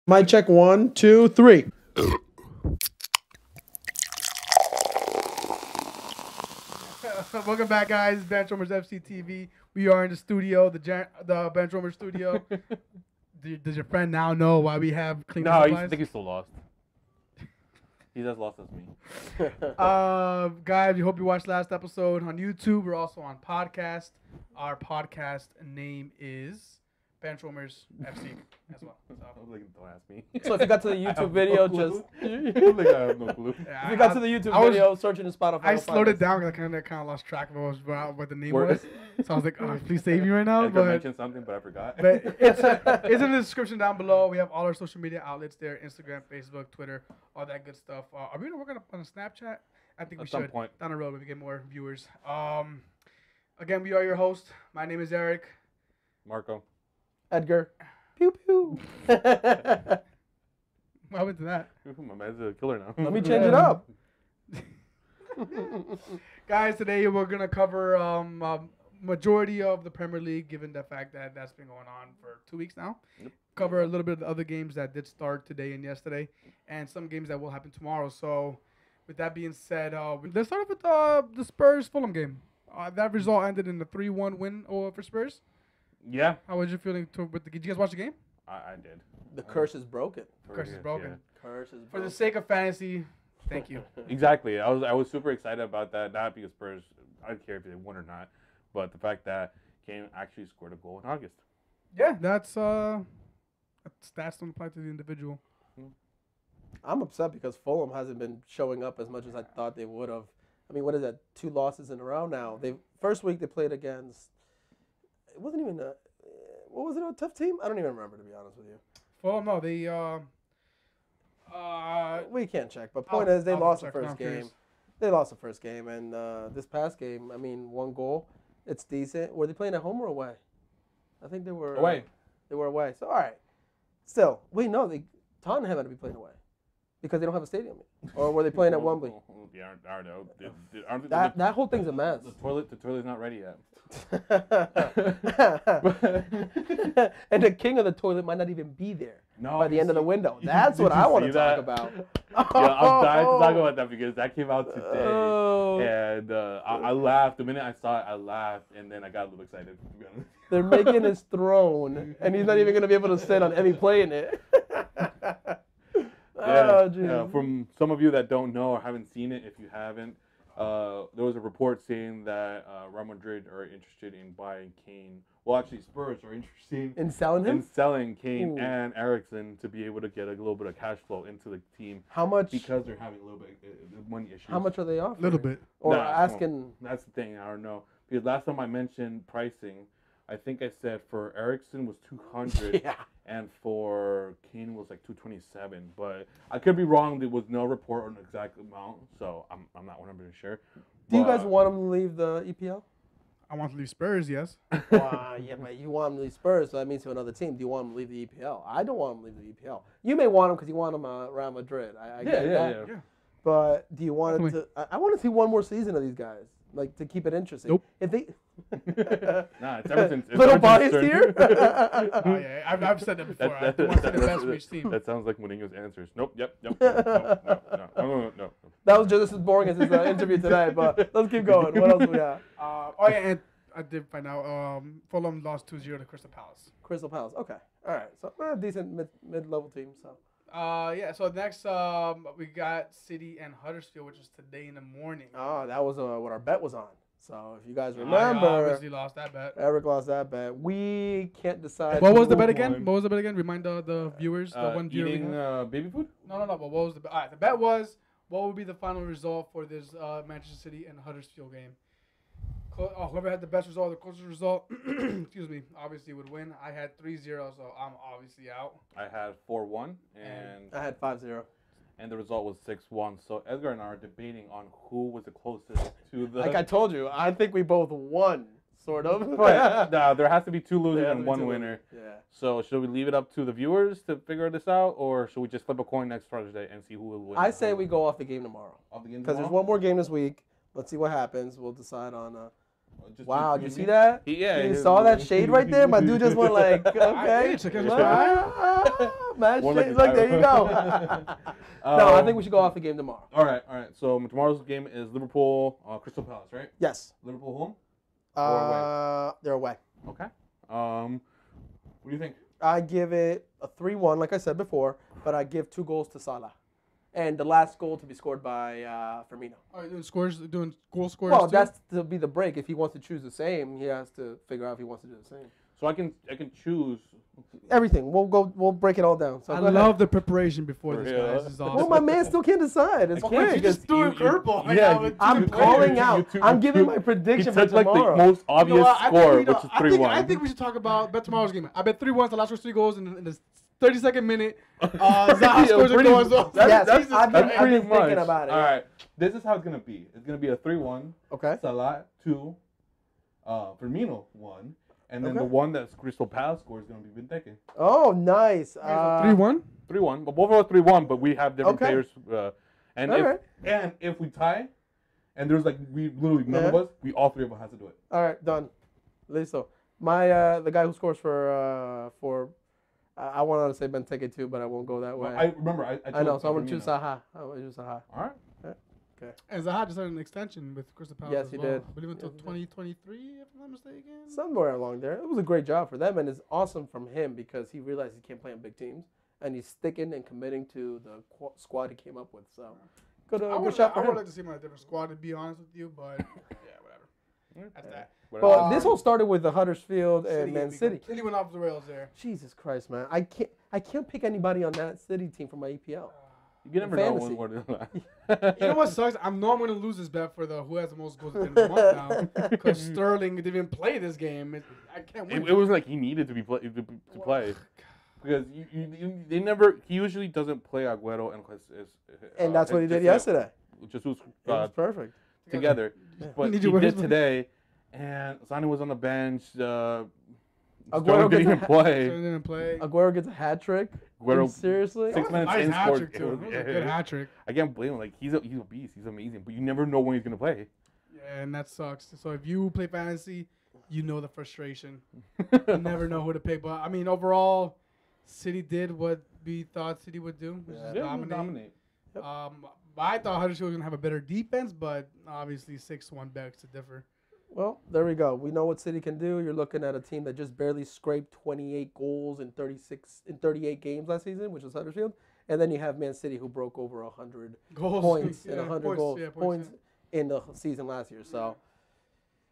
Mic check 1, 2, 3. Welcome back, guys. Benchwarmers FC TV. We are in the studio, the Benchwarmers studio. Does your friend now know why we have cleaning No, I supplies? think he's still lost. He's as lost as me. Guys, we hope you watched last episode on YouTube. We're also on podcast. Our podcast name is Benchwarmers FC as well. Don't ask me. So if you got to the YouTube video, just I have no clue. if you got to the YouTube video, search in Spotify. I slowed it down because I kind of lost track of what the name was. So I was like, oh, please save me right now. I mentioned something, but I forgot. But it's in the description down below. We have all our social media outlets there: Instagram, Facebook, Twitter, all that good stuff. Are we gonna work on a Snapchat? I think we At some should. point. Down the road when we get more viewers. Again, we are your host. My name is Eric. Marco. Edgar. Pew pew. What happened to that? My man's a killer now. Let me change it up. Guys, today we're gonna cover majority of the Premier League, given the fact that that's been going on for 2 weeks now. Yep. Cover a little bit of the other games that did start today and yesterday, and some games that will happen tomorrow. So, with that being said, let's start off with the Spurs-Fulham game. That result ended in a 3-1 win for Spurs. Yeah. How was you feeling did you guys watch the game? I did. The curse is broken. Curse is broken. Yeah. Curse is broken. For the sake of fantasy, thank you. Exactly. I was super excited about that. Not because Spurs, I don't care if they won or not, but the fact that Kane actually scored a goal in August. Yeah, that's stats don't apply to the individual. I'm upset because Fulham hasn't been showing up as much as I thought they would have. I mean, what is that? 2 losses in a row now. First week they played against. It wasn't even what was it, a tough team? I don't even remember, to be honest with you. Well, no, they We can't check, but point is they lost the check, first I'm game. curious. They lost the first game, and this past game, I mean, 1 goal. It's decent. Were they playing at home or away? I think they were Away. They were away. So all right. Still, wait, no, Tottenham had to be playing away because they don't have a stadium yet. Or were they playing at Wembley? Yeah, I don't know. That whole thing's a mess. The toilet's not ready yet. And the king of the toilet might not even be there No, by the end of the window. That's did what you I want to see talk that? about. Yeah, I'm dying to talk about that because that came out today, Oh. and I laughed. The minute I saw it, I laughed, and then I got a little excited. To be honest. They're making his throne, and he's not even going to be able to sit on any play in it. Oh, geez. Yeah. From some of you that don't know or haven't seen it, if you haven't, there was a report saying that Real Madrid are interested in buying Kane. Well, actually, Spurs are interested In selling him? in selling Kane Ooh. and Eriksen to be able to get a little bit of cash flow into the team How much? because they're having a little bit of money issues. How much are they a offering? little bit. Or Nah, asking? That's the thing. I don't know because last time I mentioned pricing, I think I said for Eriksen was 200. Yeah. And for Kane was like 227, but I could be wrong. There was no report on the exact amount, so I'm not 100% sure. Do you guys want him to leave the EPL? I want to leave Spurs, yes. Yeah, but you want him to leave Spurs, so that means to another team. Do you want him to leave the EPL? I don't want him to leave the EPL. You may want him because you want him Real Madrid. I get that. Yeah. But do you want him Definitely. to? I want to see one more season of these guys, like to keep it interesting. Nope. If they Nah, it's Everton's. It's little Everton's biased turn. here. Oh, yeah, I've said that before. I want to see the best for each team. That sounds like Mourinho's answers. Nope. Yep. No. That was just as boring as his interview today. But let's keep going. What else we got? Oh, yeah, and I did find out Fulham lost 2-0 to Crystal Palace. Crystal Palace. Okay. All right. So decent mid-level team. So. Yeah, so next we got City and Huddersfield, which is today in the morning. Oh, that was what our bet was on. So if you guys I remember, obviously lost that bet. Eric lost that bet. We can't decide. What was the who bet again? won. What was the bet again? Remind the viewers. The one viewer we Eating have. baby food. No. But what was the bet? All right, the bet was what would be the final result for this Manchester City and Huddersfield game. Whoever had the best result, the closest result, excuse me, obviously would win. I had 3-0, so I'm obviously out. I had 4-1, and I had 5-0. and the result was 6-1. So Edgar and I are debating on who was the closest to the. Like I told you, I think we both won, sort of. But there has to be 2 losers There has and to be 1 two winner. losers. Yeah. So should we leave it up to the viewers to figure this out, or should we just flip a coin next Thursday and see who will win? I say we go off the game tomorrow Off the game because there's tomorrow? one more game this week. Let's see what happens. We'll decide on. Just Wow, did you between see me. that? Yeah. You saw that shade right there? My dude just went like, okay. did, check it Mad One shade. like Look, a there you go. No, I think we should go off the game tomorrow. All right. So tomorrow's game is Liverpool, Crystal Palace, right? Yes. Liverpool home or away? They're away. Okay. What do you think? I give it a 3-1, like I said before, but I give 2 goals to Salah. And the last goal to be scored by Firmino. All right, doing goal scores. Well, too? that's to be the break. If he wants to choose the same, he has to figure out if he wants to do the same. So I can choose. Everything. We'll break it all down. So I go ahead. love the preparation before this, Yeah. guys. This is awesome. Well, my man still can't decide. It's Okay, quick. you just threw a curveball. Right yeah, now with I'm two calling players. out. I'm giving my prediction He for took like the tomorrow. most obvious You know what? score, which is 3-1. I think we should talk about bet tomorrow's game. I bet 3-1 the last score 3 goals in the 32nd minute. Zaha scores a goal as well. Yes, That's I've been pretty thinking much. about it. All right, this is how it's gonna be. It's gonna be a 3-1. Okay. Salah 2, Firmino 1, and then Okay. the one that Crystal Palace scores is gonna be Benteke. Oh, nice. 3-1. 3-1, but both are 3-1, but we have different Okay. players. And All if right. if we tie, and there's like we literally none of Yeah. us, we all 3 of us have to do it. All right, done. Listo. My the guy who scores for I wanted to say Benteke too, but I won't go that way. I remember. I I know, chose so I'm gonna Firmino. choose Saha. I'm gonna choose Saha. All right. And Zaha just had an extension with Crystal Palace. Yes, as he well. did. I believe until Yes, he did. 2023, if I'm not mistaken. Somewhere along there. It was a great job for them, and it's awesome from him because he realized he can't play on big teams, and he's sticking and committing to the squad he came up with. So, good shot for I would him. like to see him on a different squad, to be honest with you, but yeah, whatever. That's that. Whatever. But this all started with the Huddersfield and Man we City. completely went off the rails there. Jesus Christ, man! I can't pick anybody on that City team for my EPL. You never know Fantasy. one word. You know what sucks? I know I'm going to lose this bet for the who has the most goals at the end of the month now because Sterling didn't even play this game. I can't win. It was like he needed to be to play because they never. He usually doesn't play Aguero And that's what he did Jesus yesterday. Jesus It was perfect. together, but Need he you with did his- today, and Sani was on the bench. Aguero Sterling didn't gets even play. Sterling didn't play. Aguero gets a hat trick. Aguero- Seriously? 6 minutes Nice in hat scored. trick too. It was a good hat trick. I can't blame him. Like he's a beast. He's amazing, but you never know when he's gonna play. Yeah, and that sucks. So if you play fantasy, you know the frustration. You never know who to pick. But I mean, overall, City did what we thought City would do, which is dominate. I thought Huddersfield was gonna have a better defense, but obviously 6-1 begs to differ. Well, there we go. We know what City can do. You're looking at a team that just barely scraped 28 goals in 38 games last season, which was Huddersfield. And then you have Man City, who broke over 100 Goals. points Yeah, and 100 points, goals yeah, points yeah. in the season last year. So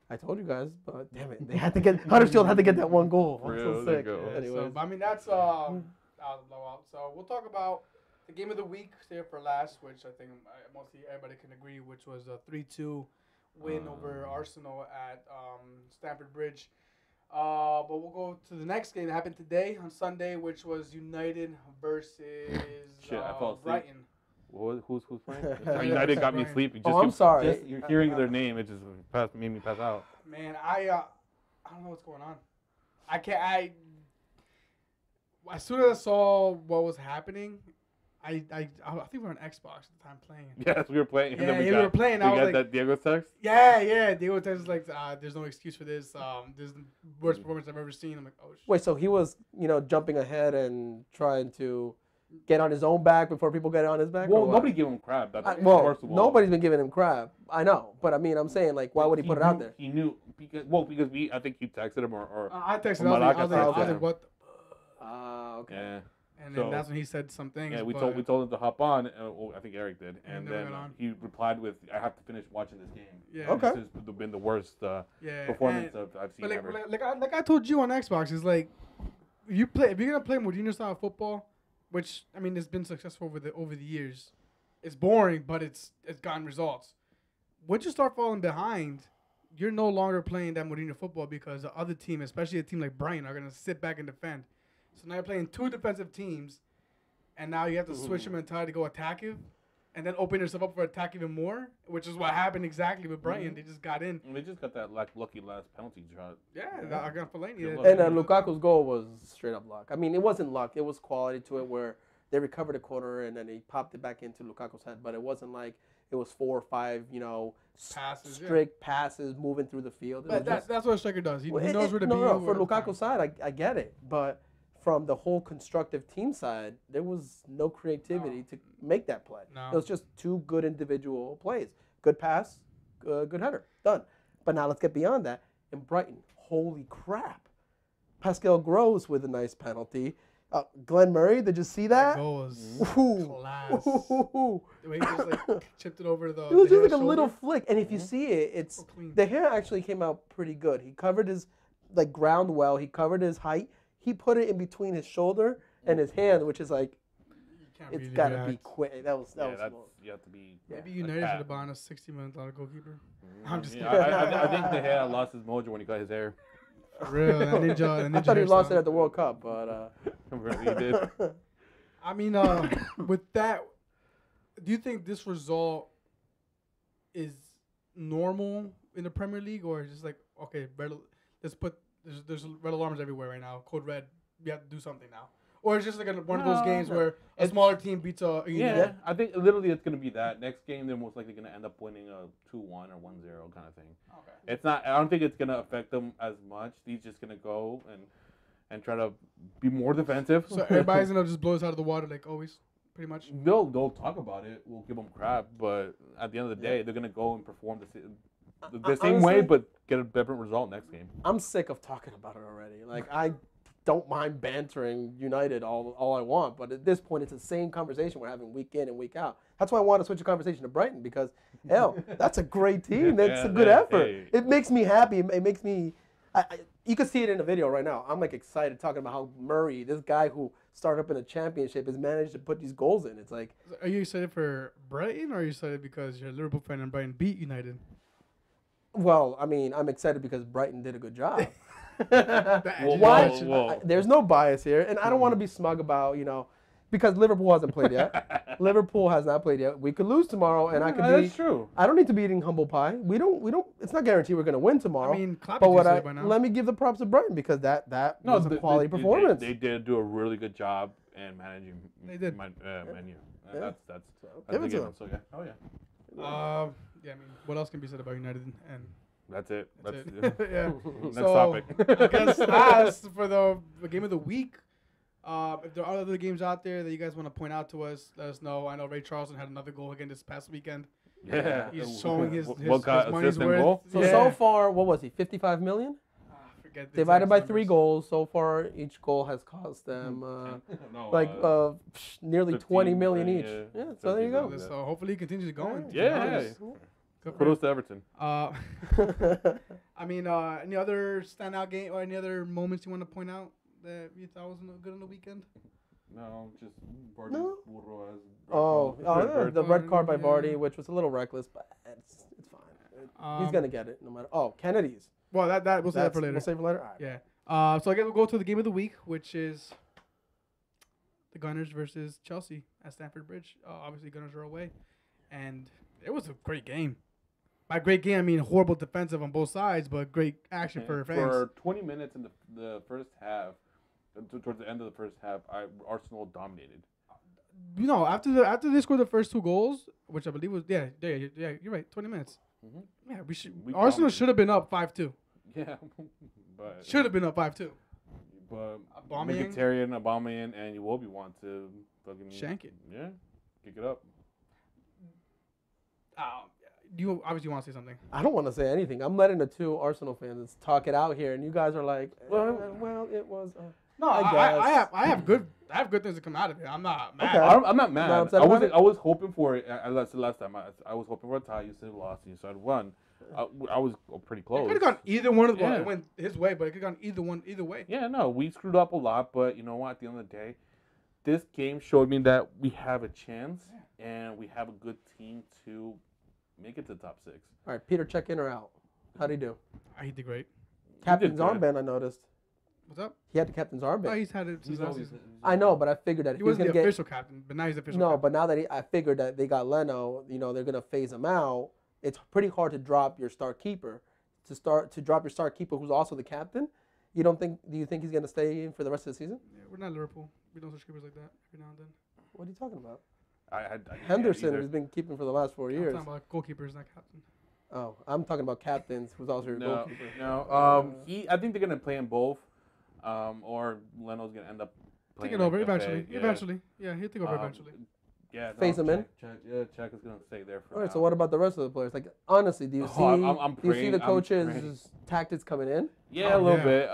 I told you guys, but damn it, they had to get Huddersfield had to get that one goal. I'm so Real, there sick. you go. Yeah, Anyways, so, I mean, that's out of the blowout. So we'll talk about the game of the week there for last, which I think mostly everybody can agree, which was a 3-2 win over Arsenal at Stamford Bridge. But we'll go to the next game that happened today on Sunday, which was United versus Shit, I fell asleep. Brighton. Who's playing? United got me Brighton. asleep. I'm sorry. Just you're hearing their name, it just made me pass out. Man, I don't know what's going on. I can't. As soon as I saw what was happening, I think we were on Xbox at the time playing. Yes, we were playing. Yeah, we were playing. I We was got like, that Diego text. yeah. Diego Texas is like, there's no excuse for this. This is the worst performance I've ever seen. I'm like, oh shit. wait, so he was, jumping ahead and trying to get on his own back before people get on his back? Well, or what? nobody gave him crap. That's first of all. Nobody's been giving him crap. I know, but I mean, I'm saying, like, why would he put it out there? He knew because I think you texted him or I texted. Well, I was Malaka like, texted. what? Okay. yeah. And then So- that's when he said some things. Yeah, we but told him to hop on. I think Eric did, and never then got on. he replied with, "I have to finish watching this game." Yeah. Okay. This has been the worst Yeah, performance and- I've seen But ever. like I told you on Xbox, it's like if you're gonna play Mourinho style football, which I mean has been successful over the years, it's boring, but it's gotten results. Once you start falling behind, you're no longer playing that Mourinho football because the other team, especially a team like Brighton, are gonna sit back and defend. So now you're playing two defensive teams, and now you have to switch your mentality to go attackive, and then open yourself up for attack even more, which is what happened exactly with Brighton. They just got in. And they just got that lucky last penalty shot. Yeah, I got Fellaini. Good luck. And Lukaku's goal was straight up luck. I mean, it wasn't luck. It was quality to it where they recovered a corner and then he popped it back into Lukaku's head. But it wasn't It was 4 or 5, Passes, yeah. strict passes moving through the field. It But was that's what a striker does. He Well, knows where to be. no, for over time. Lukaku's side, I get it, but from the whole constructive team side, there was no creativity to make that play. No. It was just 2 good individual plays. Good pass, good header, done. But now let's get beyond that. In Brighton, holy crap. Pascal Gross with a nice penalty. Glenn Murray, did you see that? That goal was Ooh. class. Ooh. The way he just like chipped it over the. It was the just like a shoulder. little flick, and if you see it, it's So clean. the hair actually came out pretty good. He covered his ground well. He covered his height. He put it in between his shoulder and his hand, which is like You can't it's really got to react. be quick. That was Yeah, smooth. you have to be. Maybe a United cat. should have bought a $60 million goalkeeper. I'm just Yeah, kidding. I think De Gea lost his mojo when he cut his hair. For real, that ninja I thought he lost it hairstyle. at the World Cup, but Really, he did. I mean, with that, do you think this result is normal in the Premier League, or is just like, okay, there's red alarms everywhere right now, code red, we have to do something now, or it's just like one of those No, games no. where a smaller team beats a Yeah, I think literally it's gonna be that. Next game, they're most likely gonna end up winning a 2-1 or 1-0 kind of thing. Okay. It's not. I don't think it's gonna affect them as much. He's just gonna go and try to be more defensive. So everybody's gonna just blow us out of the water like always, pretty much. They'll talk about it. We'll give them crap, but at the end of the day, they're gonna go and perform the same way, Honestly, but get a different result next game. I'm sick of talking about it already. Like I don't mind bantering United all I want, but at this point, it's the same conversation we're having week in and week out. That's why I want to switch the conversation to Brighton because, hell, that's a great team. That's a good effort. Hey. It makes me happy. It makes me. You can see it in the video right now. I'm like excited talking about how Murray, this guy who started up in a championship, has managed to put these goals in. It's like, Are you excited for Brighton, or are you excited because you're a Liverpool fan and Brighton beat United? well, I mean, I'm excited because Brighton did a good job. Whoa, Why? whoa, whoa. There's no bias here, and I don't want to be smug about because Liverpool hasn't played yet. Liverpool has not played yet. We could lose tomorrow, and I could be. That's true. I don't need to be eating humble pie. We don't. It's not guaranteed we're going to win tomorrow. I mean, Klopp but did what say by now. let me give the props to Brighton because that was a quality performance. They did do a really good job in managing. They did. Menu. Yeah. That's Give a it to given. them. So yeah. Oh yeah. Yeah, I mean, what else can be said about United? And That's it. that's That's it. Yeah. Next So, topic. I guess last for the game of the week. If there are other games out there that you guys want to point out to us, let us know. I know Ray Charleston had another goal again this past weekend. Yeah. He's showing his What got money's assist and worth. goal? So Yeah. so far, what was he? 55 million Forget the divided exact by numbers. 3 goals. So far, each goal has cost them No, nearly 15, 20 million 20, each. yeah. Yeah, so there you go. So hopefully he continues going. Yeah. Good for Kudos him. to Everton. I mean, any other standout game or any other moments you want to point out that you thought was good on the weekend? No, just No. Burro has Yeah, the red card by Yeah. Vardy, which was a little reckless, but it's fine. He's gonna get it no matter. Oh, Kennedy's. Well, that we'll save that for later. We'll save it for later. All right. Yeah. So I guess we'll go to the game of the week, which is the Gunners versus Chelsea at Stamford Bridge. Obviously, Gunners are away, and it was a great game. By great game, I mean horrible defensive on both sides, but great action for fans. For 20 minutes in the first half, towards the end of the first half, Arsenal dominated. You know, after they scored the first 2 goals, which I believe was yeah, you're right, 20 minutes. Mm-hmm. Yeah, We Arsenal dominated. should have been up 5-2. Yeah, but Should have been up 5-2. But Aubameyang? Aubameyang, and Iwobi want to fucking Shank it. Yeah, kick it up. You obviously want to say something. I don't want to say anything. I'm letting the 2 Arsenal fans talk it out here, and you guys are like, well, it was. No, I have good things to come out of it. I'm not mad. Okay. I'm not mad. Not upset about it? I was hoping for it. I said last time. I was hoping for a tie. You said lost. You said won. I was pretty It close. could have gone either one of the Yeah. It went his way, but it could have gone either way. Yeah, no, we screwed up a lot, but you know what? At the end of the day, this game showed me that we have a chance and we have a good team to make it to the top 6. All right, Peter, check in or out. How'd he do? He did great. Captain's good. armband, I noticed. What's up? He had the captain's armband. Oh, he's had it since last season. I know, but I figured that if He he was wasn't gonna the get official captain, but now he's the official. no, captain. but now that I figured that they got Leno, they're gonna phase him out. It's pretty hard to drop your star keeper, to drop your star keeper who's also the captain. Do you think he's gonna stay in for the rest of the season? Yeah, we're not Liverpool. We don't switch keepers like that every now and then. What are you talking about? Henderson either. has been keeping for the last 4 I'm years. talking about goalkeepers, not captain. Oh, I'm talking about captains, who's also your No, goalkeeper. no. I think they're gonna play them both, or Leno's gonna end up playing Taking over like eventually. Yeah. Eventually, yeah, he'll take over eventually. Yeah, Phase him in? Czech is gonna stay there for All right, now. so what about the rest of the players? Like, honestly, do you see I'm do you see the praying- I'm coaches' praying. tactics coming in? Yeah, Oh, a little yeah. bit.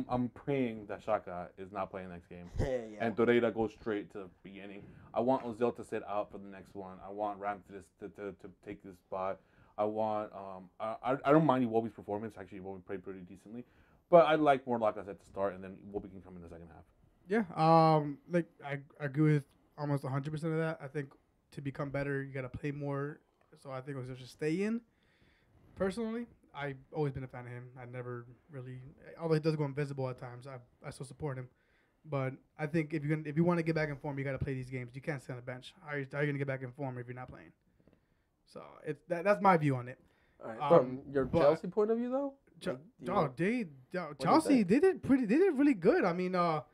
I'm praying that Shaka is not playing next game, Yeah. and Torreira goes straight to the beginning. I want Ozil to sit out for the next one. I want Ram to take this spot. I want I don't mind Iwobi's performance. Actually, Iwobi played pretty decently, but I'd like more Lacazette at the start, and then Iwobi can come in the second half. Yeah, like I agree with almost 100% of that. I think to become better, you got to play more. So I think it was just stay in. Personally, I've always been a fan of him. I never really, although he does go invisible at times, I still support him. But I think if you want to get back in form, you got to play these games. You can't sit on the bench. How are you going to get back in form if you're not playing? So that's my view on it. All right. From your but- Chelsea point of view, though? Chelsea they did really good. I mean, Kepa.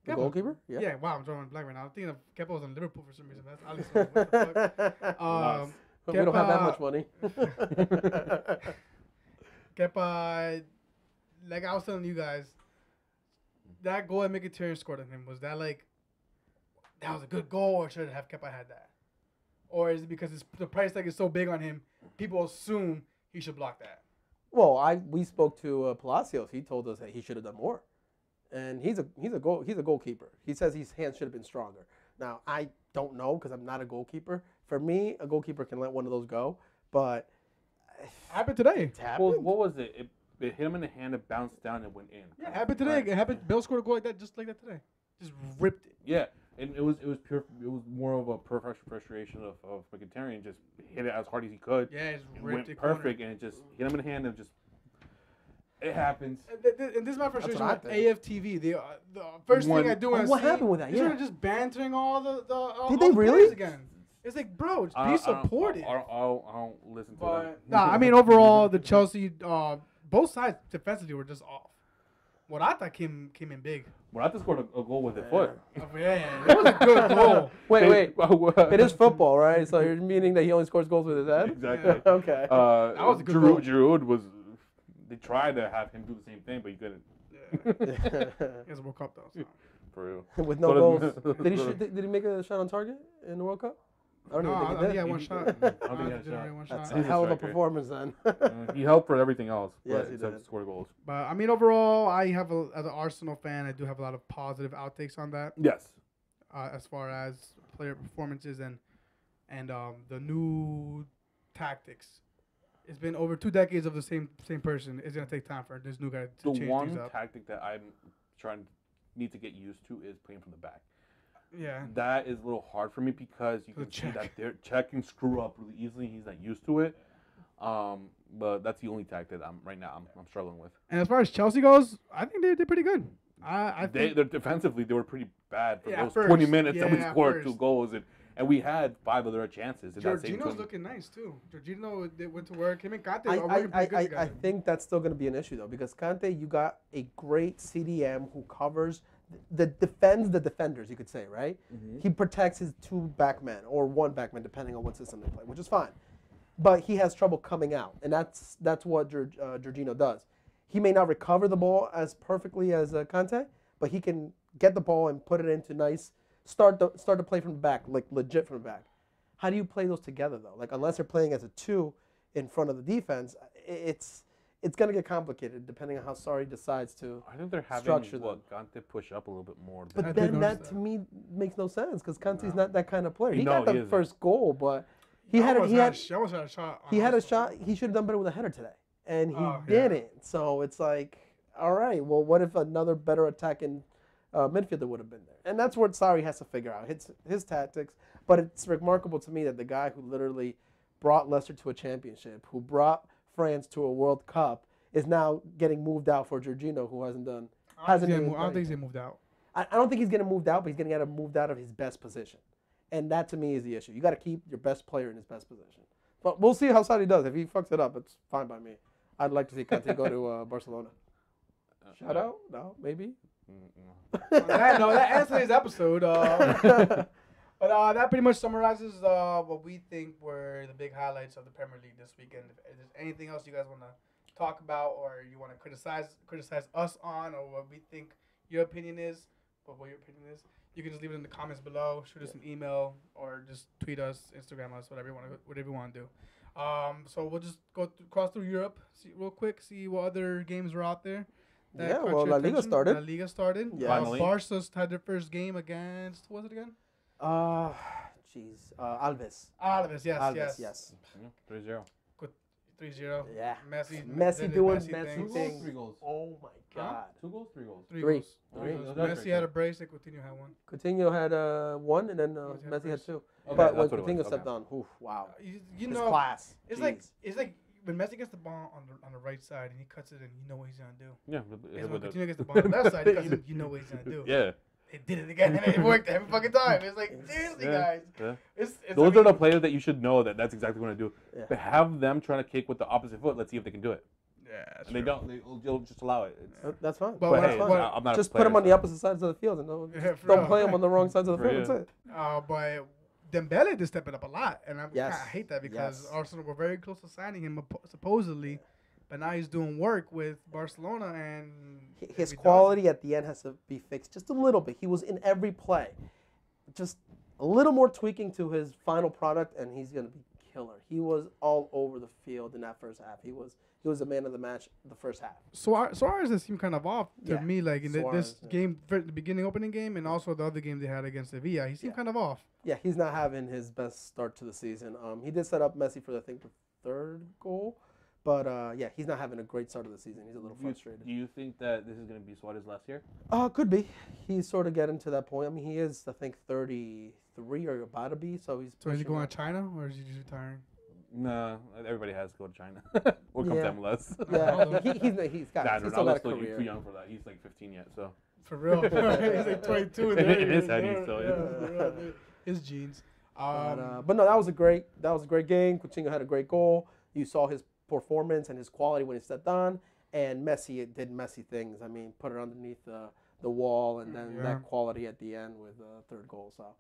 The goalkeeper? Yeah, wow, I'm drawing blank right now. I'm thinking of Kepa was in Liverpool for some reason. That's Alisson. What the fuck? We don't have that Kepa- much money. Kepa, like I was telling you guys, that goal that Mkhitaryan scored on him, was that like, that was a good goal, or should have Kepa had that? Or is it because the price tag is so big on him, people assume he should block that? Well, we spoke to Palacios. He told us that he should have done more, and he's a goalkeeper. He says his hands should have been stronger. Now I don't know because I'm not a goalkeeper. For me, a goalkeeper can let one of those go, but Happened today. it's happened. Well, what was it? It hit him in the hand, it bounced down, and went in. Yeah, it happened today. Right. It happened. Bill scored a goal like that, just like that today. Just ripped it. Yeah, and it was pure. It was more of a frustration of Mkhitaryan. Just hit it as hard as he could. Yeah, it just It ripped went it. perfect, and it just hit him in the hand, and just it happens. And this is my frustration what with I think. AFTV. The first thing I do when I What see happened with that? they're Yeah. just bantering all the all Did the they players really? again. It's like, bro, just I be don't- supportive. I don't listen to But that. nah, I mean overall the Chelsea both sides defensively were just off. What I thought came in big. Morata scored a goal with his foot. Yeah, it was a good goal. Wait. It is football, right? So you're meaning that he only scores goals with his head? Exactly. Okay. That was a good goal. Giroud was. They tried to have him do the same thing, but he couldn't. Yeah. He has a World Cup though. So. For real. With no So goals. does- Did he make a shot on target in the World Cup? I don't No, even I think think he he had did. one shot. I don't think he had a Didn't shot. really one That's shot. a He's a hell of a striker. performance then. He helped for everything else. Yes, but he except did. score goals. But I mean, overall, I have as an Arsenal fan, I do have a lot of positive outtakes on that, Yes. as far as player performances and the new tactics. It's been over 2 decades of the same person. It's gonna take time for this new guy to The change one things up. tactic that I'm need to get used to is playing from the back. Yeah, That is a little hard for me because you The can see check. that their check can screw up really easily. He's not used to it. But that's the only tactic I'm struggling with. and as far as Chelsea goes, I think they did pretty good. I think They're defensively they were pretty bad for Yeah, those first. 20 minutes that we Yeah, scored first. 2 goals and we had 5 other chances. In that same Jorginho's 20. looking nice too. Jorginho they went to work. Him and Kante are working pretty good I together. think that's still going to be an issue though because Kante, you got a great CDM who covers defends the defenders, you could say, right? He protects his 2 backmen or 1 backman depending on what system they play, which is fine. But he has trouble coming out, and that's what Jorginho does. He may not recover the ball as perfectly as Kante, but he can get the ball and put it into nice start to play from the back, like legit from the back. How do you play those together though? Like unless they're playing as a 2 in front of the defense, it's going to get complicated depending on how Sarri decides to. I think they're having structure Gante push up a little bit more. But I then did that notice to me makes no sense because Kante's not that kind of player. He No, got he the isn't. first goal, but he I had almost had a shot. on he had a Arsenal. shot. He should have done better with a header today, and he Oh, yeah. didn't. So it's like, all right, well, what if another better attacking midfielder would have been there? And that's what Sarri has to figure out his tactics. But it's remarkable to me that the guy who literally brought Leicester to a championship, who brought France to a World Cup, is now getting moved out for Jorginho, who hasn't done. I don't even think played. he's getting moved out. I don't think he's getting moved out, but he's getting moved out of his best position. And that, to me, is the issue. You got to keep your best player in his best position. But we'll see how Sarri does. If he fucks it up, it's fine by me. I'd like to see Kante go to Barcelona. Shout out? No, maybe. That ends today's episode. But that pretty much summarizes what we think were the big highlights of the Premier League this weekend. If there's anything else you guys want to talk about, or you want to criticize us on, or what we think your opinion is, you can just leave it in the comments below. Shoot us an email, or just tweet us, Instagram us, whatever you want to do. So we'll just cross through Europe real quick, see what other games were out there. Yeah, well, La Liga started. La Liga started. Yeah. Finally. Barca's had their first game against, what was it again? Alves. Alves, yes, Alves, yes. yes. 3-0. 3-0. Yeah. Messi Messi doing Messi Messi things. things. 3 goals. Oh my God. 2 goals, 3 goals. Three Three. goals. Three. Goals. That's Messi right. had a brace, and Coutinho had one. Coutinho had one, and then Messi had Messi had first. 2. Okay, But when that's what it was. Coutinho stepped Okay. on, oof, wow. You His know, class. it's like when Messi gets the ball on the right side and he cuts it in, you know what he's gonna do. Yeah. And when Coutinho gets the ball on the left side, he cuts it, you know what he's gonna do. Yeah. It did it again, and it worked every fucking time. It's like, seriously, Yeah. guys. Yeah. It's Those are the players that you should know that's exactly what to do. Yeah. But have them trying to kick with the opposite foot. Let's see if they can do it. Yeah, that's And they don't. They'll just allow it. That's fine. But But what- hey, what- I'm not Just a put player, him on the so- opposite sides of the field, and Yeah, for don't real. play him on the wrong sides of the For field. real. That's it. But Dembele did step it up a lot, and Yes. I hate that because Yes. Arsenal were very close to signing him supposedly, but now he's doing work with Barcelona, and if His he doesn't- quality at the end has to be fixed just a little bit. He was in every play. Just a little more tweaking to his final product, and he's going to be killer. He was all over the field in that first half. He was the man of the match the first half. Suarez has seemed kind of off to Yeah. me, like in this Suarez, yeah. game, the beginning opening game, and also the other game they had against Sevilla. He seemed Yeah. kind of off. Yeah, he's not having his best start to the season. He did set up Messi for, I think, the 3rd goal. But, yeah, he's not having a great start of the season. He's a little frustrated. Do you think that this is going to be Suarez last year? Could be. He's sort of getting to that point. I mean, he is, I think, 33 or about to be. So he's So is he pushing going that. to China, or is he just retiring? No, everybody has to go to China or come Yeah. to MLS. Yeah, he's got Nah, he's still got a Ronaldo's career. too young for that. He's like 15 yet, so. For real. He's like 22. and In they're- his head, they're- he's still, yeah, for real, dude. His genes. But no, that was a great game. Coutinho had a great goal. You saw his performance and his quality when he stepped on, and Messi did Messi things. I mean, put it underneath the wall, and then Yeah. that quality at the end with the 3rd goal. So,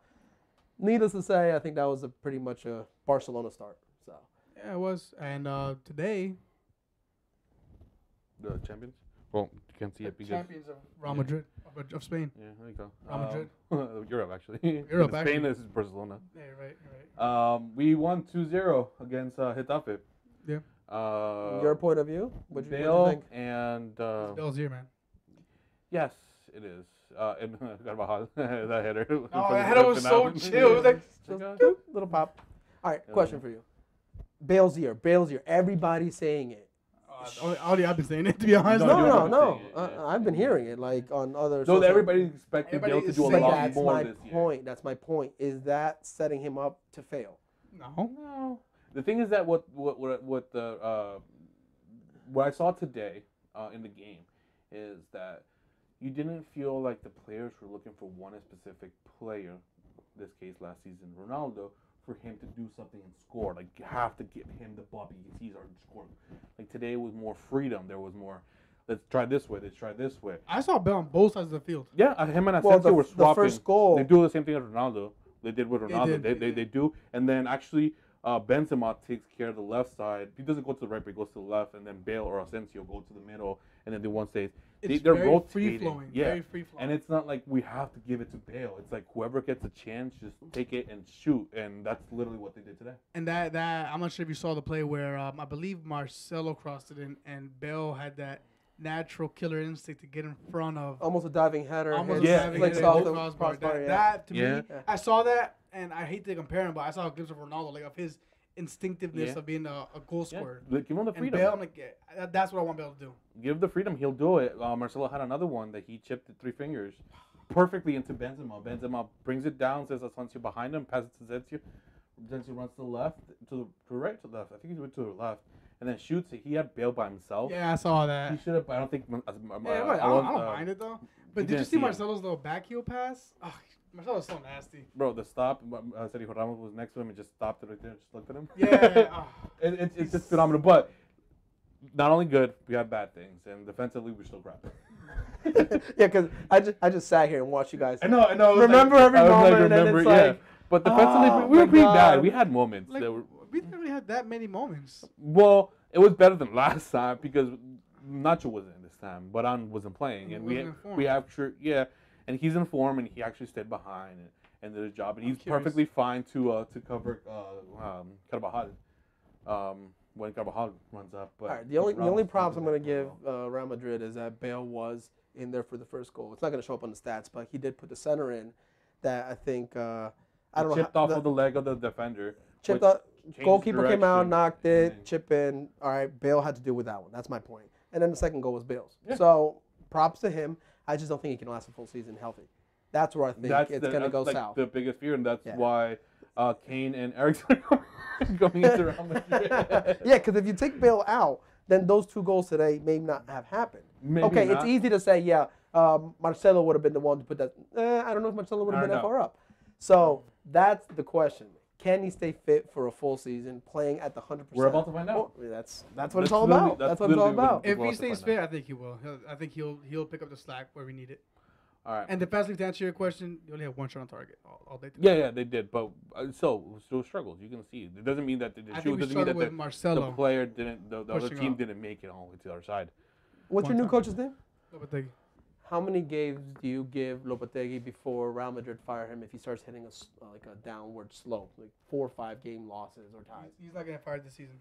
needless to say, I think that was pretty much a Barcelona start. So, Yeah, it was. And today, The champions? Well, you can't see the it because. champions of Real Madrid, of Spain. Yeah, there you go. Real Madrid. Europe, actually. Europe, Spain actually. is Barcelona. Yeah, you're right. You're right. We won 2-0 against Getafe. Yeah. your point of view, what you Bale think? and Bell's here, man. yes, it is. And Carvajal, that header. Oh, that header was so chill. It was like, Just little pop. All right, question for you. Bale's ear. Everybody's saying it. only I've been saying it, to be honest. No, you're No. not saying it, yeah. I've been hearing it like on other. So social- everybody's expecting Everybody Bale to is do a saying lot That's more my this year. point. That's my point. Is that setting him up to fail? No. No. The thing is that what I saw today in the game is that you didn't feel like the players were looking for one specific player, this case last season Ronaldo, for him to do something and score. Like, you have to give him the ball because he's our scorer. Like, today was more freedom. There was more, let's try this way, let's try this way. I saw Bell on both sides of the field. Yeah, him and Well, Asensio were the swapping. first goal. They do the same thing as Ronaldo. They did with Ronaldo. did, They did. do. And then actually, Benzema takes care of the left side. He doesn't go to the right, but he goes to the left. And then Bale or Asensio go to the middle. And then the one stays. It's They're very rotating. free-flowing. Yeah. Very free-flowing. And it's not like we have to give it to Bale. It's like whoever gets a chance, just take it and shoot. And that's literally what they did today. And that I'm not sure if you saw the play where I believe Marcelo crossed it in, and Bell had that natural killer instinct to get in front of. Almost a diving header. Almost Yeah, having flicks it off off the crossbar. crossbar, yeah. That to Yeah. me, I saw that, and I hate to compare him, but I saw a glimpse of Ronaldo, like of his instinctiveness Yeah. of being a goal Yeah. scorer. Like, give him the And freedom. Bale, I'm like, yeah, that's what I want Bale to do. Give the freedom, he'll do it. Marcelo had another one that he chipped at 3 fingers perfectly into Benzema. Benzema brings it down, says Asensio behind him, passes to Asensio. Asensio runs to the left, to the right, to the left. I think he went to the left, and then shoots it. He had Bale by himself. Yeah, I saw He that. should have. I don't think. Yeah, I don't mind it though. But did you didn't see see it. Marcelo's little back heel pass? Oh, Marcelo's so nasty. Bro, the stop. Sergio Ramos was next to him and just stopped it right there and just looked at him. Yeah. Oh. It's just phenomenal. But not only good, we have bad things, and defensively we're still crap. Yeah, because I just sat here and watched you guys. I know. Remember every moment, and it's like, But defensively, oh we were my pretty God. bad. We had moments Like, that were. we didn't really have that many moments. Well, it was better than last time because Nacho wasn't in this time. Baran wasn't playing, He and wasn't in form. we have and he's in form, and he actually stayed behind and did his job, and he's curious. perfectly fine to cover Carvajal when Carvajal runs up. But all right, the only Ramos props I'm doesn't going to do give well. Real Madrid is that Bale was in there for the first goal. It's not going to show up on the stats, but he did put the center in that I think, I don't know. Chipped off of the leg of the defender. Chipped which off, changed goalkeeper came out, direction, knocked and it, then- chip in. All right, Bale had to deal with that one. That's my point. And then the second goal was Bale's. Yeah. So props to him. I just don't think he can last a full season healthy. That's where I think it's going to go like south. the biggest fear, and that's Yeah. why Kane and Ericsson are going into Real Madrid. Yeah, because if you take Bale out, then those 2 goals today may not have happened. Maybe Okay, not. it's easy to say, yeah, Marcelo would have been the one to put that. I don't know if Marcelo would have I been that don't far up. So that's the question. Can he stay fit for a full season, playing at the 100%? We're about to find out. Well, that's what That's it's all literally- about. that's That's what it's all literally what about. If We'll he have to stays find fit, I think he will. I think he'll pick up the slack where we need it. All right. And defensively, to answer your question, you only have 1 shot on target all day today. Yeah, they did, but still struggles. You can see it doesn't mean that the I think shoot we doesn't mean struggled that with the Marcelo. player didn't, the other pushing team up. didn't make it all the way to the other side. What's your One new time. coach's name? Lopetegui. How many games do you give Lopetegui before Real Madrid fire him if he starts hitting like a downward slope, like 4 or 5 game losses or ties? He's not getting fired this season.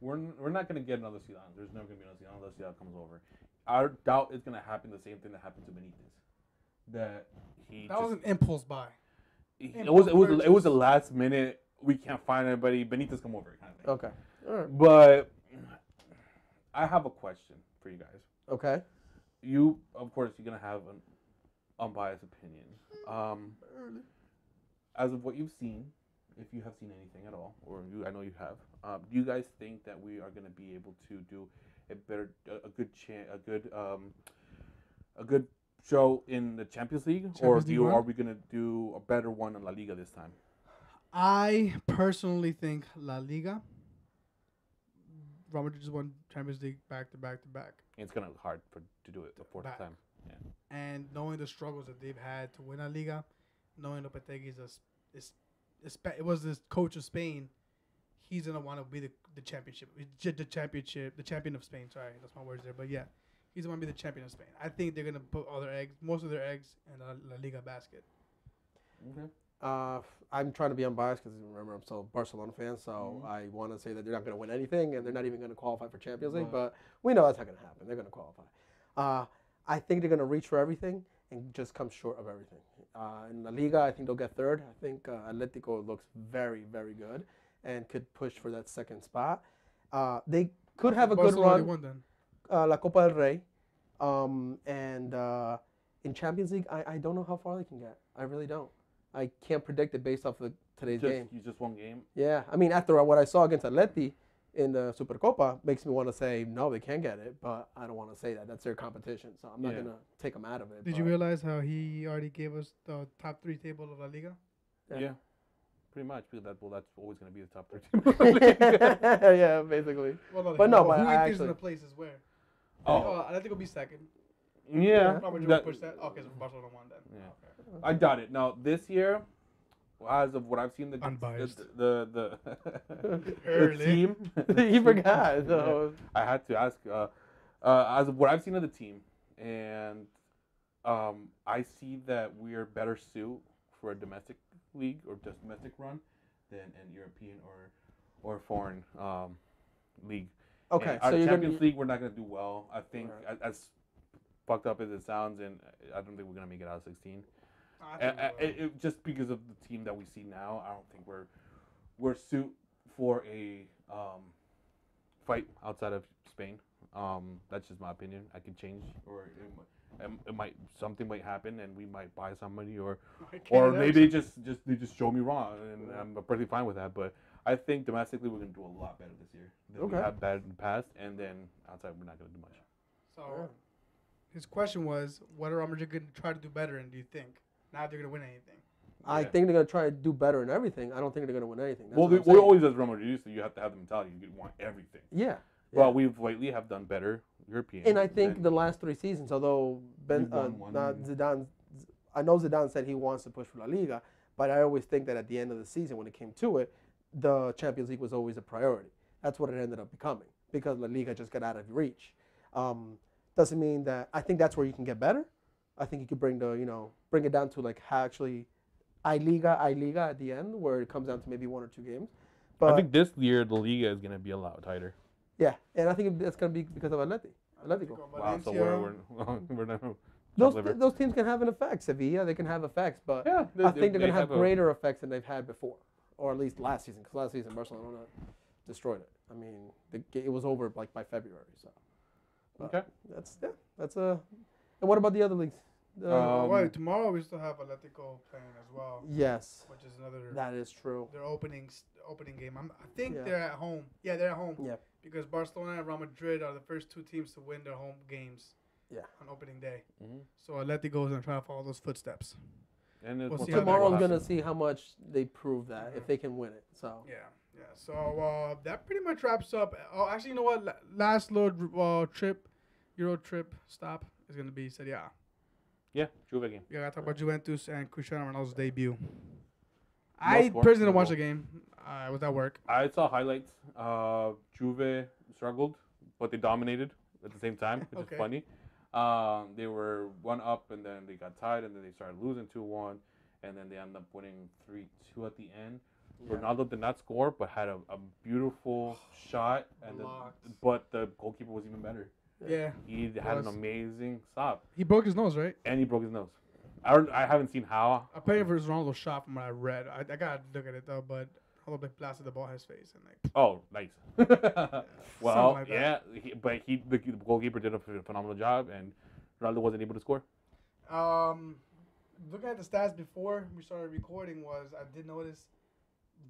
We're not gonna get another Zidane. There's never gonna be another Zidane unless Zidane comes over. I doubt it's gonna happen the same thing that happened to Benitez. That he That was an impulse buy. it was a last minute. We can't find anybody. Benitez come over kind of thing. Okay. All right. But I have a question for you guys. Okay. You, of course, you're gonna have an unbiased opinion. As of what you've seen, if you have seen anything at all, or I know you have, do you guys think that we are gonna be able to do a good show in the Champions League, or Champions League run? are we gonna do a better one in La Liga this time? I personally think La Liga. Real Madrid just won Champions League back to back to back. It's kind of hard to do it the fourth Back. time. And knowing the struggles that they've had to win La Liga, knowing Lopetegui it was the coach of Spain, he's gonna want to be the champion of Spain. Sorry, that's my words there, but yeah, he's gonna be the champion of Spain. I think they're gonna put most of their eggs in La Liga basket. Okay. I'm trying to be unbiased because remember I'm still a Barcelona fan, so I want to say that they're not going to win anything and they're not even going to qualify for Champions League. But we know that's not going to happen. They're going to qualify. I think they're going to reach for everything and just come short of everything. In La Liga, I think they'll get third. I think Atletico looks very, very good and could push for that second spot. They could have a good Barcelona run. won then. La Copa del Rey, and in Champions League, I don't know how far they can get. I really don't. I can't predict it based off of today's game. You just one game. Yeah, I mean, after what I saw against Atleti in the Supercopa, makes me want to say no, they can get it, but I don't want to say that. That's their competition, so I'm not gonna take them out of it. Did you realize how he already gave us the top 3 table of La Liga? Yeah. Pretty much, because that's always going to be the top 13. Yeah, basically. Well, But no, but who I he thinks actually- in the place is where? Oh. I think it'll be second. Yeah. Real Madrid that- will push that. Okay, so Barcelona won then. Yeah. Okay. I doubt it. Now, this year, as of what I've seen, Unbiased. the Early. team. He forgot. So. I had to ask, as of what I've seen of the team, and I see that we are better suited for a domestic league or just domestic run than an European or foreign league. Okay, And so our you're Champions gonna. League, we're not going to do well. I think Right. as fucked up as it sounds, and I don't think we're going to make it out of 16. I think we will. Just because of the team that we see now, I don't think we're suited for a fight outside of Spain. That's just my opinion. I can change, or something might happen, and we might buy somebody, or maybe they just show me wrong, and I'm perfectly fine with that. But I think domestically we're gonna do a lot better this year than we Okay. have bad in the past, and then outside we're not gonna do much. So his question was, what are Real Madrid going to try to do better, and do you think now they're going to win anything? I Yeah. think they're gonna try to do better in everything. I don't think they're gonna win anything. That's Well, what I'm we saying. always as Real Madrid, so you have to have the mentality you want everything. Yeah. Well, we've lately have done better. European. And I think then the last 3 seasons, although Zidane, I know Zidane said he wants to push for La Liga, but I always think that at the end of the season, when it came to it, the Champions League was always a priority. That's what it ended up becoming because La Liga just got out of reach. Doesn't mean that I think that's where you can get better. I think you could bring it down to like how actually I Liga at the end, where it comes down to maybe 1 or 2 games. But I think this year the Liga is going to be a lot tighter. yeah, and I think that's going to be because of Atletico. Wow, so we're not. Those teams can have an effect. Sevilla, they can have effects, but Yeah, I think they're going to have a- greater effects than they've had before, or at least last season. Because last season Barcelona destroyed it. I mean, it was over like by February. So, but Okay. that's a. And what about the other leagues? Wait, tomorrow we still have Atletico playing as well, Yes, which is another that is true. their opening game. I think Yeah. they're at home. Yeah, they're at home. Yeah. Because Barcelona and Real Madrid are the first 2 teams to win their home games. Yeah. On opening day. Mhm. So Atletico is gonna try to follow those footsteps. And it's We'll most see how that likely Tomorrow's will gonna happen. see how much they prove that if they can win it. So Yeah. So that pretty much wraps up. Oh, actually, you know what? Last little Euro trip stop is gonna be Serie A. Yeah, Juve game. Yeah, I gotta talk about Juventus and Cristiano Ronaldo's debut. No I score, personally no didn't watch goal. the game. I was at work. I saw highlights. Juve struggled, but they dominated at the same time, which Okay. is funny. They were 1 up, and then they got tied, and then they started losing 2-1, and then they ended up winning 3-2 at the end. Yeah. Ronaldo did not score, but had a beautiful shot, and but the goalkeeper was even better. Yeah. He had an Was. amazing stop, He broke his nose, right? and he broke his nose. I haven't seen how. Apparently, it was Ronaldo's shot from what I read. I gotta look at it though, but Ronaldo blasted the ball at his face and like. Oh, nice. Well, Something like yeah, that. the goalkeeper did a phenomenal job, and Ronaldo wasn't able to score. Looking at the stats before we started recording, I did notice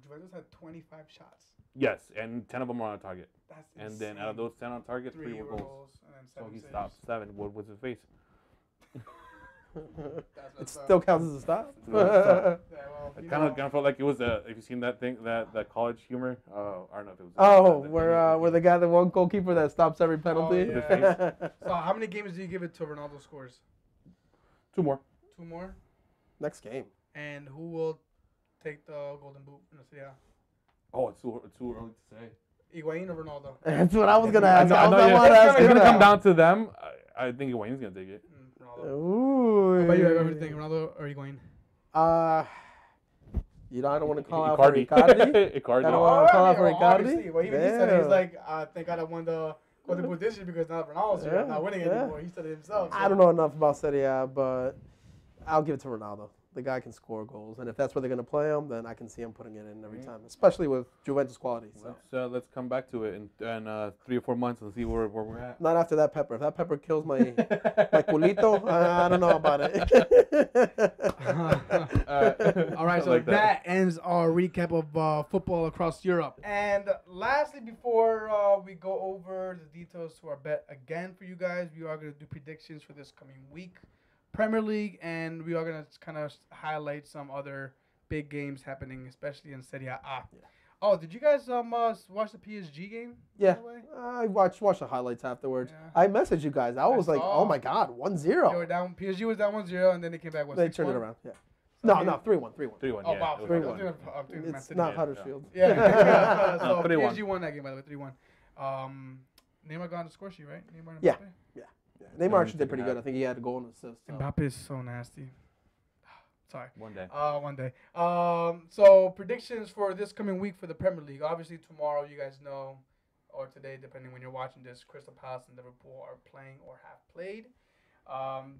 Juventus had 25 shots. Yes, and 10 of them were on target. That's And then out of those 10 on target, 3 were goals. and then So 7 he saves. stopped 7. What was his face? That's it what's up. still counts as a stop. Still counts as a stop. Yeah, well, It you kind know, of felt like it was if you've seen that thing, that college humor. I don't know if it was. Oh, that where the guy, the one goalkeeper that stops every penalty. yeah. So how many games do you give it to Ronaldo scores? 2 more. 2 more. Next game. And who will take the Golden Boot in the Serie A? Oh, it's too early to say. Higuain or Ronaldo? That's what I was gonna ask. I know, I yeah. wanna ask It's you gonna that. come down to them. I think Wayne's gonna take it. Ronaldo. Ooh. What about you? Everything Ronaldo or Higuain? I don't want to call out for Icardi. Icardi. Icardi. I don't want to call out for Icardi. Obviously. Well, he said it. He's Damn. like, I think I won the Golden Boot this year because now Ronaldo's here. I'm not winning Yeah. anymore. He said it himself. I don't know enough about Serie A, but I'll give it to Ronaldo. The guy can score goals, and if that's where they're going to play him, then I can see him putting it in every time, especially with Juventus quality. So. Let's come back to it in 3 or 4 months and see where we're at. Not after that pepper. If that pepper kills my culito, I don't know about it. All right, so like that ends our recap of football across Europe. And lastly, before we go over the details to our bet again for you guys, we are going to do predictions for this coming week. Premier League, and we are going to kind of highlight some other big games happening, especially in Serie A. Yeah. Oh, did you guys watch the PSG game? Yeah, by the way? I watched the highlights afterwards. Yeah. I messaged you guys. I was like, saw. oh my God, 1-0. They were down. PSG was down 1-0, and then they came back. What, They 6-1? turned it around. Yeah. So No, 3-1. 3-1. Oh Yeah, wow, it was 3-1. I'm thinking Man It's City. not Yeah. Huddersfield. Yeah. So 3-1. PSG won that game by the way, 3-1. Neymar got on the score sheet, right? Neymar and Yeah. Mbappe? Yeah. Neymar actually did pretty good. I think he had a goal and assist. So. Mbappe is so nasty. Sorry. One day. One day. So predictions for this coming week for the Premier League. Obviously tomorrow, you guys know, or today, depending when you're watching this, Crystal Palace and Liverpool are playing or have played.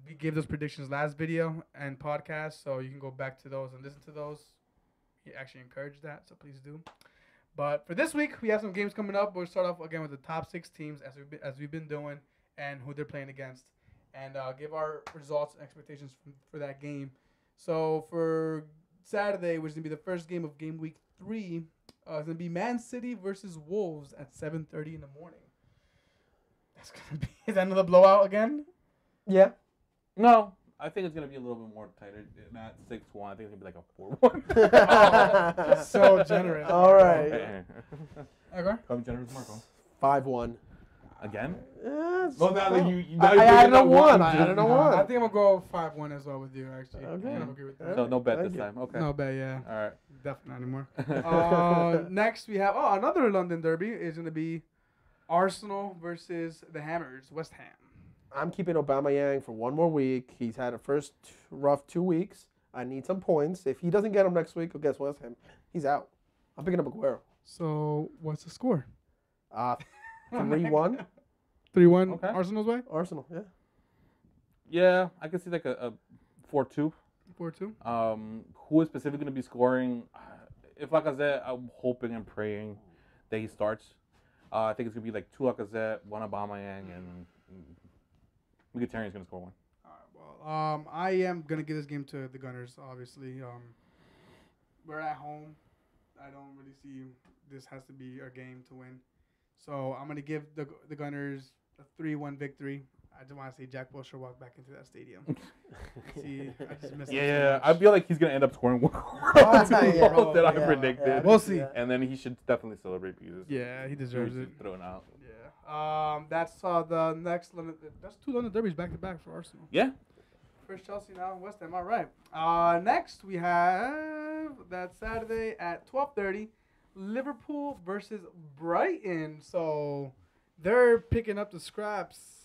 We gave those predictions last video and podcast, so you can go back to those and listen to those. We actually encourage that, so please do. But for this week, we have some games coming up. We'll start off again with the top 6 teams as we've been doing and who they're playing against, and give our results and expectations for that game. So for Saturday, which is gonna be the first game of game week 3, it's gonna be Man City versus Wolves at 7:30 in the morning. That's gonna be. Is that another blowout again? Yeah. No, I think it's gonna be a little bit more tighter. Not 6-1. I think it's gonna be like a 4-1. Oh, so generous. All right. Okay. Come generous, Marco. 5-1. Again? Well, Well, now that you I added a one. I added a I one. think I'm gonna go 5-1 as well with you. Actually, Okay. I'm okay with that. So no bet Thank this you. time. Okay. No bet, yeah. All right. Definitely not anymore. Next we have another London derby is gonna be Arsenal versus the Hammers, West Ham. I'm keeping Aubameyang for one more week. He's had a first rough 2 weeks. I need some points. If he doesn't get them next week against West Ham, he's out. I'm picking up Aguero. So what's the score? 3-1 3-1 Okay. Arsenal's way. Arsenal. Yeah. Yeah, I can see like a 4-2. 4-2. Who is specifically going to be scoring? If Lacazette, I'm hoping and praying that he starts. I think it's going to be like 2 Lacazette, 1 Aubameyang, and Mkhitaryan's going to score 1. Well, I am gonna give this game to the Gunners. Obviously, we're at home. I don't really see this has to be our game to win. So I'm gonna give the Gunners a 3-1 victory. I just want to see Jack Wilshere walk back into that stadium. See, I just miss him so Yeah, much. I feel like he's going to end up scoring 1 yeah. goal that I Yeah, predicted. yeah. We'll see. And then he should definitely celebrate because Yeah, he he deserves was it. thrown out. Yeah. That's the next London. That's 2 London derbies back to back for Arsenal. Yeah. First Chelsea, now West Ham. All right. Next we have that Saturday at 12:30, Liverpool versus Brighton. So they're picking up the scraps.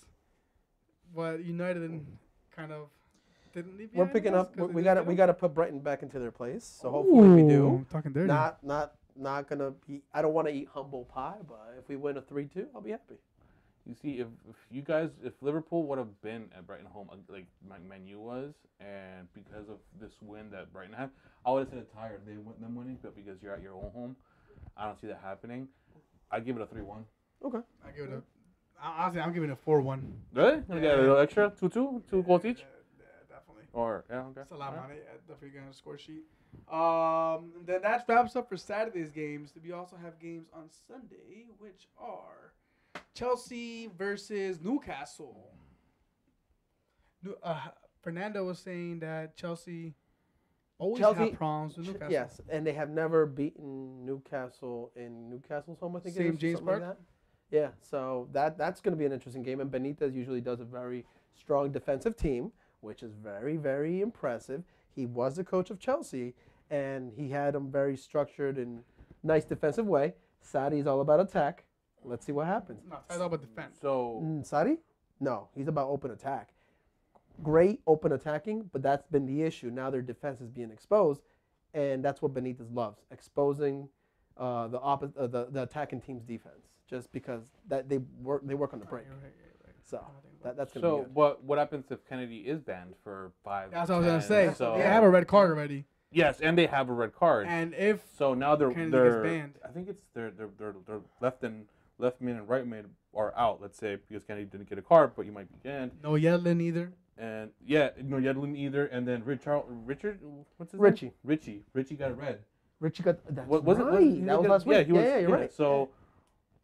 What United kind of didn't leave. We're behind, picking I up. guess, 'cause We they got didn't we get got to put Brighton back into their place. So hopefully we do. Talking dirty. Not gonna be. I don't want to eat humble pie, but if we win a 3-2, I'll be happy. You see, if Liverpool would have been at Brighton home, like Man U was, and because of this win that Brighton had, I would have said it's tired. Them winning, but because you're at your own home, I don't see that happening. I give it a 3-1. Okay. I give it a. Honestly, I'm giving it a 4-1. Really? Gonna get a little extra, 2-2, 2 goals each, Yeah, definitely. or yeah, okay. That's a lot of money. Definitely gonna score sheet. Then that wraps up for Saturday's games. We also have games on Sunday, which are Chelsea versus Newcastle. Fernando was saying that Chelsea always have problems with Newcastle. Yes, and they have never beaten Newcastle in Newcastle's home. I think it Same is, or James something like Park? that. Yeah, so that's going to be an interesting game. And Benitez usually does a very strong defensive team, which is very, very impressive. He was the coach of Chelsea, and he had them very structured and nice defensive way. Sadi's all about attack. Let's see what happens. No, it's all about defense. So Sadi? No, he's about open attack. Great open attacking, but that's been the issue. Now their defense is being exposed, and that's what Benitez loves, exposing the attacking team's defense. Just because that they work on the break. Right. So that's gonna be good. what happens if Kennedy is banned for 5? That's what I was gonna say. So They have a red card already, yes, and they have a red card. and if So now Kennedy they're gets banned. I think it's their left mid and right mid are out. Let's say because Kennedy didn't get a card, but you might be banned. no Yedlin either. And yeah, no Yedlin either. And then Richard, what's his Richie. name? Richie got a red. Richie got that's Was it? right. That was last week. Yeah, he was. Yeah, you're right. So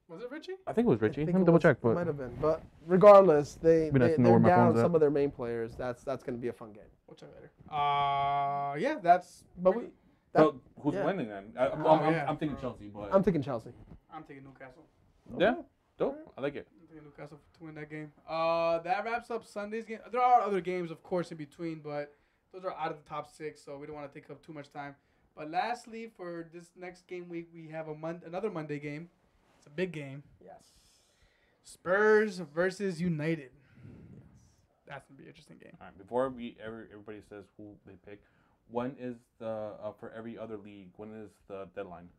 Was it Richie? I think it was Richie. I Let think me it double was- check. it But might have been. But regardless, they're Be nice to know where my down phone's at. some of their main players. That's going to be a fun game. We'll check later. Yeah, that's. But we, so who's yeah. winning then? Yeah. I'm thinking Chelsea, but I'm thinking Chelsea. I'm taking Newcastle. yeah, dope. I like it. I'm taking Newcastle to win that game. That wraps up Sunday's game. There are other games, of course, in between, but those are out of the top 6, so we don't want to take up too much time. But lastly, for this next game week, we have another Monday game. It's a big game. Yes. Spurs versus United. That's gonna be an interesting game. All right. Before everybody says who they pick, when is the for every other league? When is the deadline?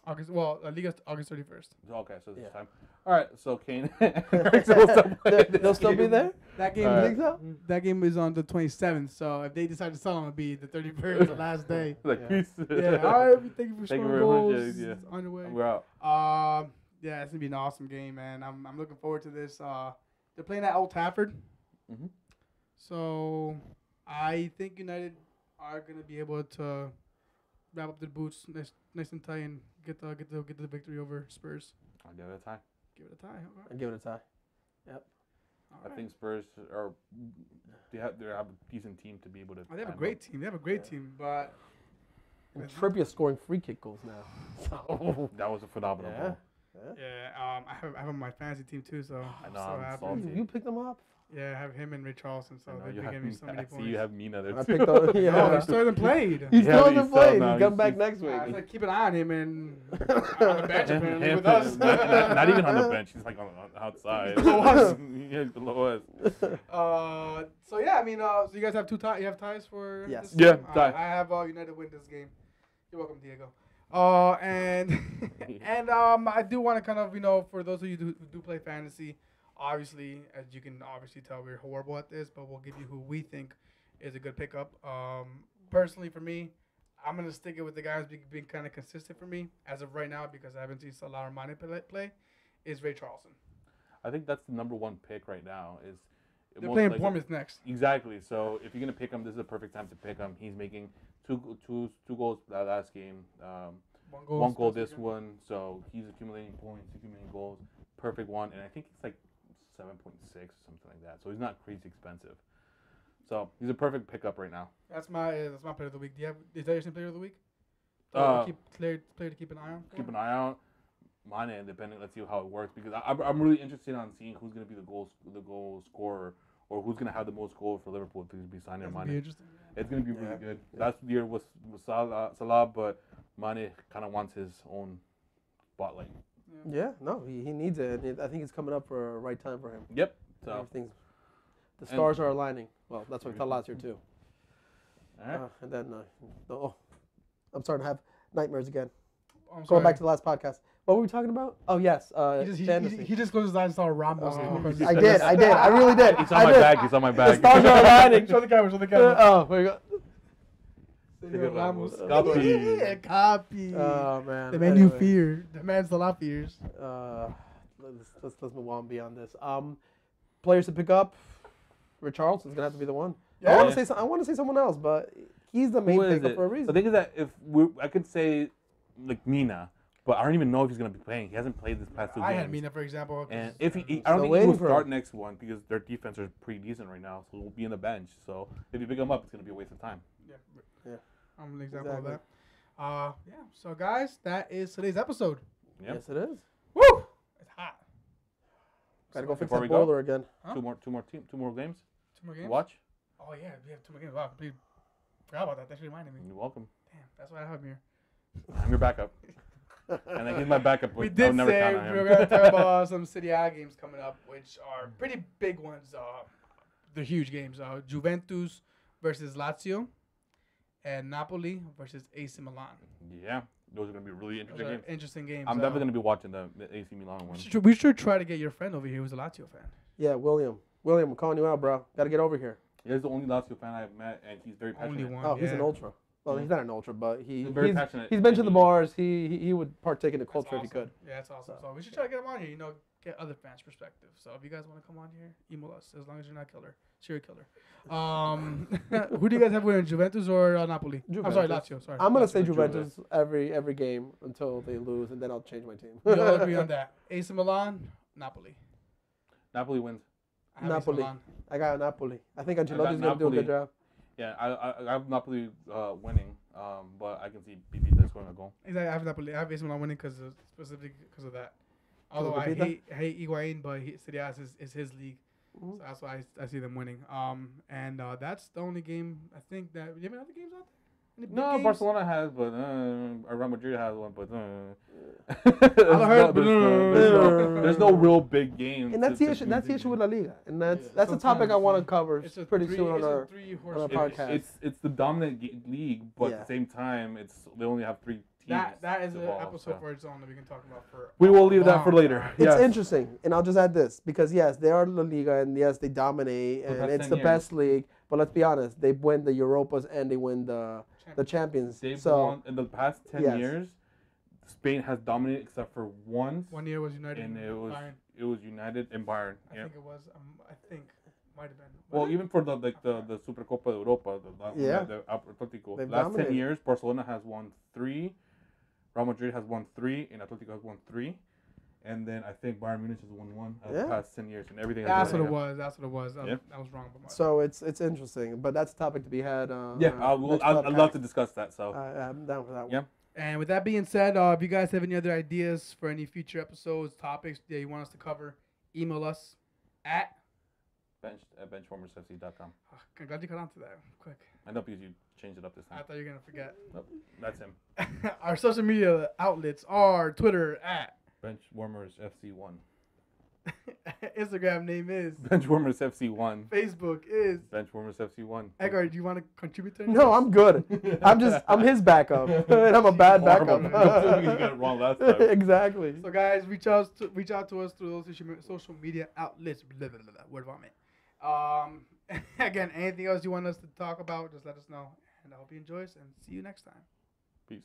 Liga August 31st. Okay, so this Yeah. time. All right, so Kane. They'll still be there? That game, All right. Think so? that game is on the 27th. So if they decide to sell them, it'll be the 31st, the last day. Like Yeah. peace. Yeah. All right. Thank you for Thank you scoring very goals. much. Yeah. It's on your way. We're out. Yeah, it's gonna be an awesome game, man. I'm looking forward to this. They're playing at Old Trafford, Mhm. so I think United are gonna be able to wrap up their boots nice and tight and get the victory over Spurs. I'll give it a tie. Give it a tie. All right. I give it a tie. All I right. think Spurs are they have a decent team to be able to. They have a handle. great team. They have a great team, but And Trippier scoring free kick goals now. So, That was a phenomenal yeah. goal. Yeah, I have him on my fantasy team too, so I'm know, so I'm happy. salty. You picked them up. Yeah, I have him and Ray Charleston, so I know, they've you been have giving me me- so many I points. see you have Mina there I too. picked up. Yeah. No, he still hasn't played. He Yeah, still he's hasn't still- played. no, He's coming he's- back next week. I said keep an eye on him and on the bench Him- apparently him- with us. not even on the bench. He's like on outside. Below us. Yeah, below us. So yeah, I mean, so you guys have you have ties for Yes. this Yeah, game? tie. I have United win this game. You're welcome, Diego. And I do want to kind of, for those of you who do play fantasy, obviously, as you can obviously tell, we're horrible at this, but we'll give you who we think is a good pickup. Personally, for me, I'm gonna stick it with the guys being kind of consistent for me as of right now because I haven't seen Salah or Mane play. Is Ray Charleston? I think that's the number one pick right now. Is They're most playing likely- Bournemouth next. Exactly. So if you're gonna pick him, this is the perfect time to pick him. He's making two goals that last game. One goal this one. So he's accumulating points, accumulating goals. Perfect one, and I think it's like 7.6 or something like that. So he's not crazy expensive. So he's a perfect pickup right now. That's my player of the week. Is that your same player of the week? Player to keep an eye on. Keep an eye out. Mane, depending. Let's see how it works because I'm really interested on seeing who's gonna be the goal scorer or who's gonna have the most goals for Liverpool if he's gonna be signing That's Mane. interesting. It's gonna be really Yeah. good. Last year was Salah, but Mane kind of wants his own spotlight. Yeah, no, he needs it. And I think it's coming up for a right time for him. Yep. So Everything's, the stars are aligning. Well, that's what we thought last year too. all right. And then, I'm starting to have nightmares again. I'm Going back to the last podcast. What were we talking about? Oh, yes. Fantasy. he just closed his eyes and saw Ramos. I did. I really did. He's on I my did. back. He's on my The back. stars are aligning. Show the camera. Oh, there you go. Sergio Ramos. Copy. Yeah, copy. Oh, man. The man you Anyway. fear. The man Salah fears. Let's move on beyond this. Players to pick up. Rich Charleston's gonna have to be the one. Yeah. I want to say someone else, but he's the main Who is pickup it? for a The reason. thing is that I could say like Mina, but I don't even know if he's gonna be playing. He hasn't played this past two I games. had Mina, for example. 'cause And if I Still don't think he waiting will for start him. next one because their defense is pretty decent right now, so he'll be in the bench. So if you pick him up, it's gonna be a waste of time. Yeah. I'm an example Exactly. of that. So guys, that is today's episode. Yep. Yes, it is. Woo! It's hot. Gotta go fix Before that we go? boiler again. Huh? Two more games. 2 more games? To watch. Oh yeah, we have 2 more games. Wow, completely forgot about that. That should reminded me. You're welcome. Damn, that's why I have him here. I'm your backup, and then he's my backup. We I'll did never say count on we were him. going to talk about some Serie A games coming up, which are pretty big ones. They're huge games. Juventus versus Lazio, and Napoli versus AC Milan. Yeah, those are gonna be really Those interesting are games. interesting games. I'm definitely gonna be watching the AC Milan one. We should try to get your friend over here who's a Lazio fan. Yeah, William, I'm calling you out, bro. Gotta get over here. He's the only Lazio fan I've met, and he's very passionate. Only one. Oh, he's yeah. an ultra. Well, he's not an ultra, but He's very passionate. He's been to the and bars. He would partake in the That's culture if he awesome. could. Yeah, that's awesome. So we should try to get him on here. Get other fans' perspective. So if you guys want to come on here, email us as long as you're not serial killer. Who do you guys have winning, Juventus or Napoli? I'm sorry, Juventus. Lazio. Sorry, I'm gonna Lazio. say Juventus every game until they lose, and then I'll change my team. We all agree on that. AC Milan, Napoli. Napoli wins. I have AC Napoli. Milan. I got Napoli. I think Ancelotti's got gonna do a Napoli. good job. Yeah, I have Napoli winning, but I can see Pipita scoring a goal. Exactly, I have Napoli. I have AC Milan winning specifically because of that. Although I Pipita? hate Higuain, but Serie A is his league. Mhm. So that's why I see them winning. And that's the only game I think that. Do you have any other games out there? Any big No, games? Barcelona has, but Real Madrid has one, but heard, there's no real big game. And that's the issue. That's the issue with La Liga, and that's a topic I want to cover It's a pretty three- soon on it's a our. three-horse on our race. podcast. It's the dominant league, but Yeah. at the same time, they only have 3 teams. That is an involved, episode so. for its own that we can talk about for. We will leave that for long later. time. It's Yes. interesting, and I'll just add this because yes, they are La Liga, and yes, they dominate, For the and past it's 10 the years. best league. But let's be honest, they win the Europas and they win the Champions. They've So won in the past 10 Yes. years. Spain has dominated except for once, 1 year was United. and Bayern. it was United and Bayern. I Yeah. think it was. I think might have been. Well, Was it? even for the Supercopa de Europa, Yeah. the Atletico, They've last 10 dominated. years, Barcelona has won 3, Real Madrid has won 3, and Atletico has won 3, and then I think Bayern Munich has won 1 Yeah. the past 10 years, and everything. has That's been what it like was. That's what it was. Yeah. I was wrong. But So it's interesting, but that's a topic to be had. that. Yeah, next I'd love podcast. to discuss that. So I'm down for that one. Yeah. And with that being said, if you guys have any other ideas for any future episodes, topics that you want us to cover, email us at benchwarmersfc.com. I'm glad you got onto that quick. I know because you changed it up this I time. thought you were gonna forget. Nope, that's him. Our social media outlets are Twitter at Benchwarmersfc1. Instagram name is Benchwarmersfc1. Facebook is Benchwarmersfc1. Edgar. Do you want to contribute to anything? No, I'm good. I'm his backup, and I'm a bad backup. You got it wrong last time. Exactly. So guys, reach out to us through those social media outlets. Blah, blah, blah, blah, word vomit. Again, anything else you want us to talk about, just let us know. And I hope you enjoy us and see you next time. Peace.